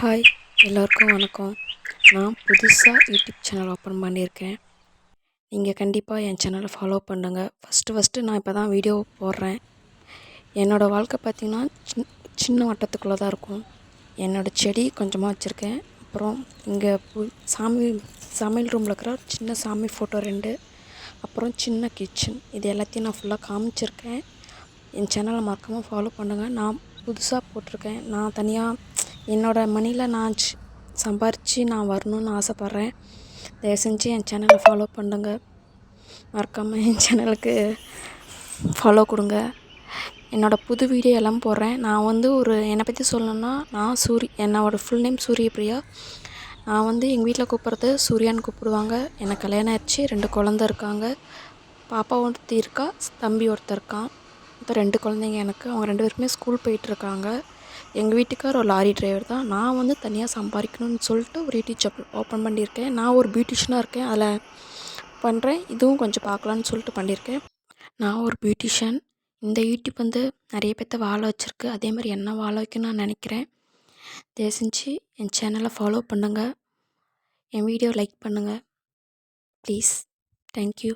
Hi, எல்லோருக்கும் வணக்கம். நான் புதுசாக யூடியூப் சேனல் ஓப்பன் பண்ணியிருக்கேன். நீங்கள் கண்டிப்பாக என் சேனலை ஃபாலோ பண்ணுங்கள். ஃபஸ்ட்டு நான் இப்போ தான் வீடியோ போடுறேன். என்னோடய வாழ்க்கை பார்த்திங்கன்னா சின்ன வட்டத்துக்குள்ளே தான் இருக்கும். என்னோடய செடி கொஞ்சமாக வச்சுருக்கேன். அப்புறம் இங்கே சமையல் ரூமில் இருக்கிற சின்ன சாமி ஃபோட்டோ 2, அப்புறம் சின்ன கிச்சன், இது எல்லாத்தையும் நான் ஃபுல்லாக காமிச்சிருக்கேன். என் சேனலை மறக்காமல் ஃபாலோ பண்ணுங்கள். நான் புதுசாக போட்டிருக்கேன். நான் தனியாக என்னோடய மணியில் நான் சம்பாரித்து நான் வரணும்னு ஆசைப்பட்றேன். தயவு செஞ்சு என் சேனலை ஃபாலோ பண்ணுங்கள். மறக்காமல் என் சேனலுக்கு ஃபாலோ கொடுங்க. என்னோடய புது வீடியோ எல்லாம் போடுறேன். நான் என்னை பற்றி சொல்லணுன்னா, நான் என்னோடய ஃபுல் நேம் சூரியபிரியா. நான் எங்கள் வீட்டில் கூப்பிட்றது சூர்யான்னு கூப்பிடுவாங்க. எனக்கு கல்யாணம் ஆயிடுச்சு, 2 குழந்த இருக்காங்க. பாப்பா ஒருத்தி இருக்கா, தம்பி ஒருத்தர் இருக்கான். மொத்தம் 2 குழந்தைங்க எனக்கு. அவங்க 2 பேருக்குமே ஸ்கூல் போயிட்டுருக்காங்க. எங்கள் வீட்டுக்கார் ஒரு லாரி டிரைவர் தான். நான் தனியாக சம்பாதிக்கணும்னு சொல்லிட்டு ஒரு யூடியூப் சேனல் ஓப்பன் பண்ணியிருக்கேன். நான் ஒரு பியூட்டிஷியனாக இருக்கேன், அதில் பண்ணுறேன். இதுவும் கொஞ்சம் பார்க்கலான்னு சொல்லிட்டு பண்ணியிருக்கேன். நான் ஒரு பியூட்டிஷியன். இந்த யூடியூப் நிறைய பேர்த்த வாழ வச்சுருக்கு. அதே மாதிரி என்ன வாழ வைக்கணும்னு நான் நினைக்கிறேன். தயவு செஞ்சு என் சேனலை ஃபாலோ பண்ணுங்கள். என் வீடியோ லைக் பண்ணுங்கள் ப்ளீஸ். தேங்க்யூ.